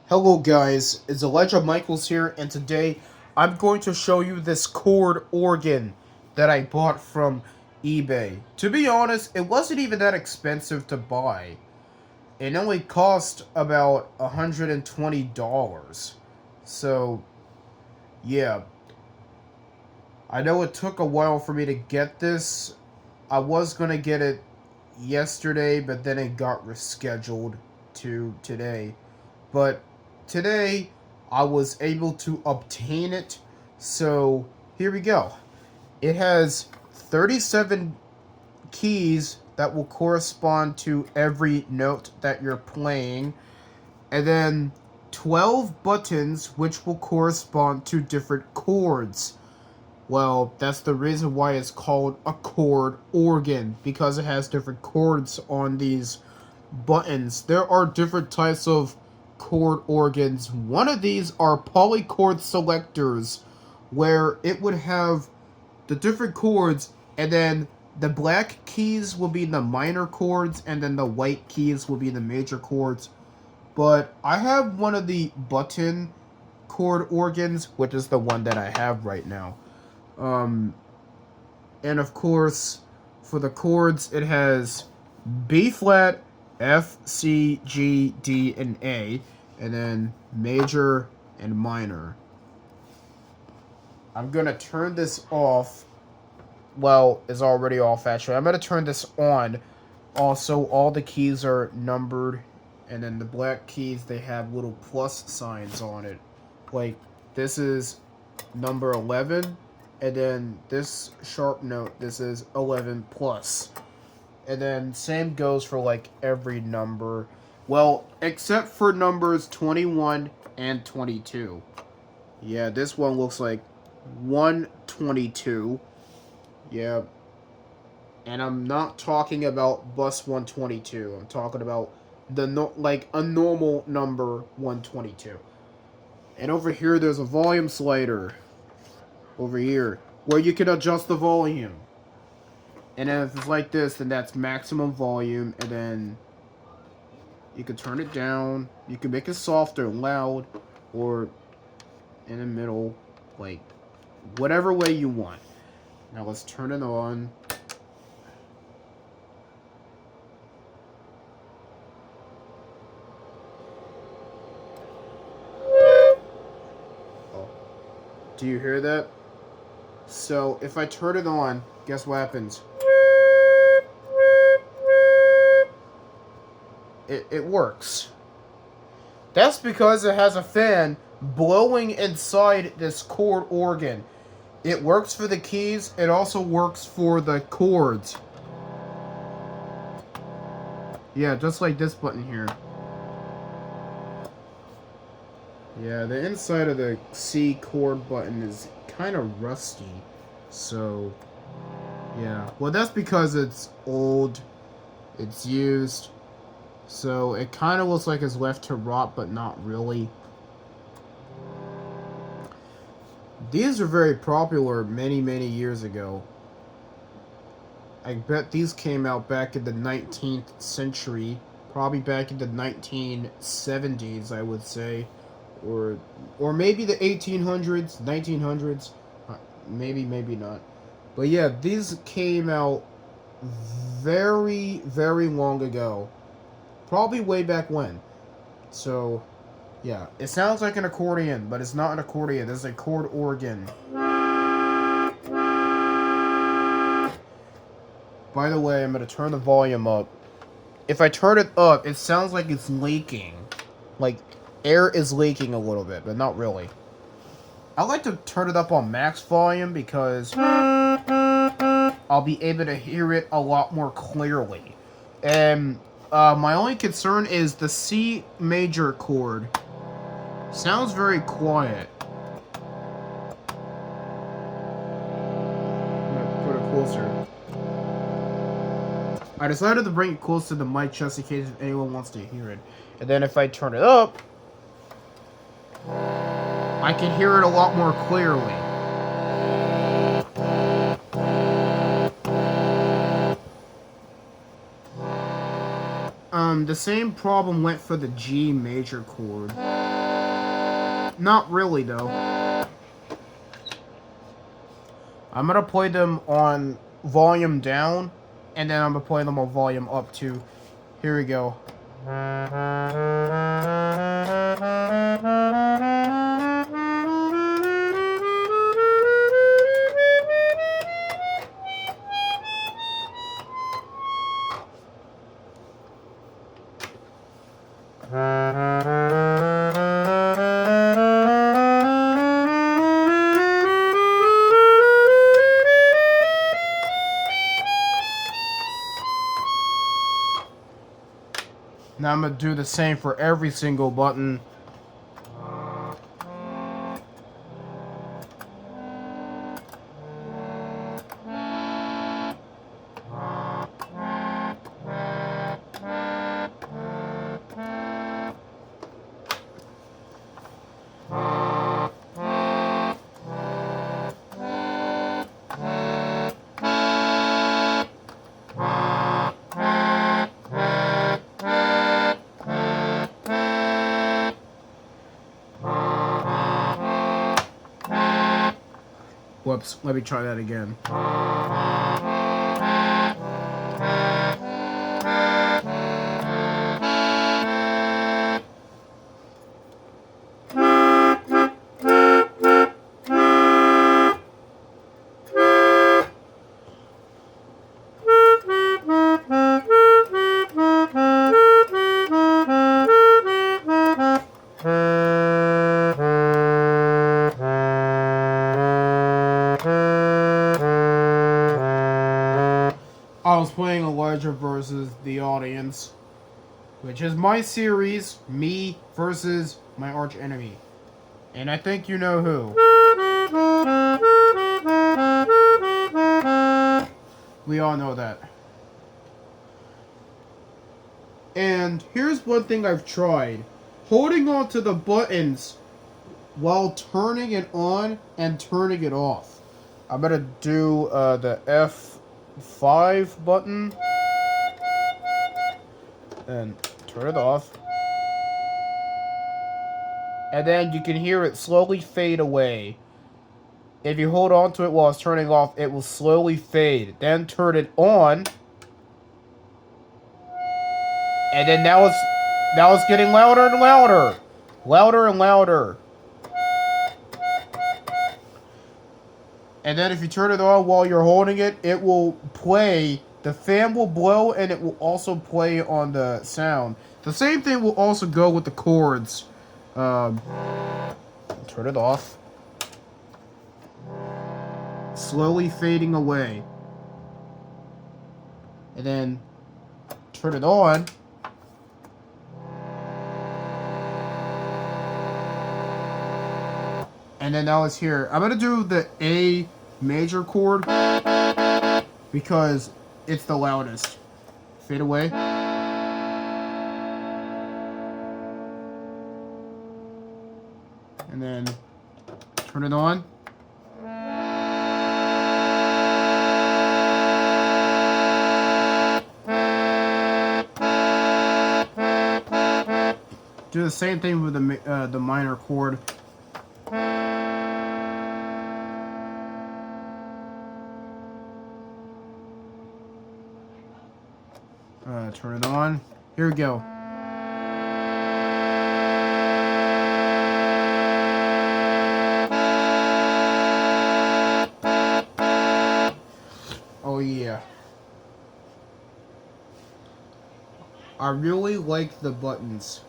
Hello guys, it's Elijah Michaels here, and today I'm going to show you this chord organ that I bought from eBay. To be honest, it wasn't even that expensive to buy. It only cost about $120. So, yeah. I know it took a while for me to get this. I was going to get it yesterday, but then it got rescheduled to today. But today I was able to obtain it. So here we go. It has 37 keys that will correspond to every note that you're playing, and then 12 buttons which will correspond to different chords. Well, that's the reason why it's called a chord organ, because it has different chords on these buttons. There are different types of chord organs. One of these are polychord selectors, where it would have the different chords, and then the black keys will be the minor chords, and then the white keys will be the major chords. But I have one of the button chord organs, which is the one that I have right now. Um, and of course, for the chords, it has B flat, F, C, G, D, and A, and then major and minor. I'm gonna turn this off. Well, it's already off actually. I'm gonna turn this on. Also, all the keys are numbered, and then the black keys, they have little plus signs on it. Like, this is number 11, and then this sharp note, this is 11 plus. And then same goes for like every number. Well, except for numbers 21 and 22. Yeah, this one looks like 122. Yeah. And I'm not talking about bus 122. I'm talking about the like a normal number 122. And over here there's a volume slider over here where you can adjust the volume. And then if it's like this, then that's maximum volume, and then you can turn it down. You can make it softer, loud, or in the middle, like whatever way you want. Now let's turn it on. Oh, do you hear that? So if I turn it on, guess what happens? It works. That's because it has a fan blowing inside this chord organ. It works for the keys, it also works for the chords. Yeah, just like this button here. Yeah, the inside of the C chord button is kind of rusty. So, yeah. Well, that's because it's old, it's used, so it kind of looks like it's left to rot, but not really. These are very popular many, many years ago. I bet these came out back in the 19th century, probably back in the 1970s, I would say, or maybe the 1800s, 1900s, maybe, maybe not. But yeah, these came out very, very long ago, probably way back when. So, yeah, it sounds like an accordion, but it's not an accordion. This is a chord organ. By the way, I'm going to turn the volume up. If I turn it up, it sounds like it's leaking. Like, air is leaking a little bit, but not really. I like to turn it up on max volume because I'll be able to hear it a lot more clearly. And my only concern is the C major chord. Sounds very quiet. I'm gonna put it closer. I decided to bring it close to the mic just in case anyone wants to hear it. And then if I turn it up, I can hear it a lot more clearly. The same problem went for the G major chord. Not really, though. I'm gonna play them on volume down, and then I'm gonna play them on volume up too. Here we go. Now I'm going to do the same for every single button. Whoops, let me try that again. I was playing Elijah versus the audience, which is my series, me versus my arch enemy. And I think you know who. We all know that. And here's one thing I've tried. Holding on to the buttons while turning it on and turning it off. I'm gonna do the F5 button and turn it off. And then you can hear it slowly fade away. If you hold on to it while it's turning off, it will slowly fade. Then turn it on. And then now it's getting louder and louder. Louder and louder. And then if you turn it on while you're holding it, it will play. The fan will blow and it will also play on the sound. The same thing will also go with the chords. Turn it off. Slowly fading away. And then turn it on. And then now it's here. I'm going to do the A major chord because it's the loudest. Fade away. And then turn it on. Do the same thing with the minor chord. Turn it on. Here we go. Oh yeah. I really like the buttons.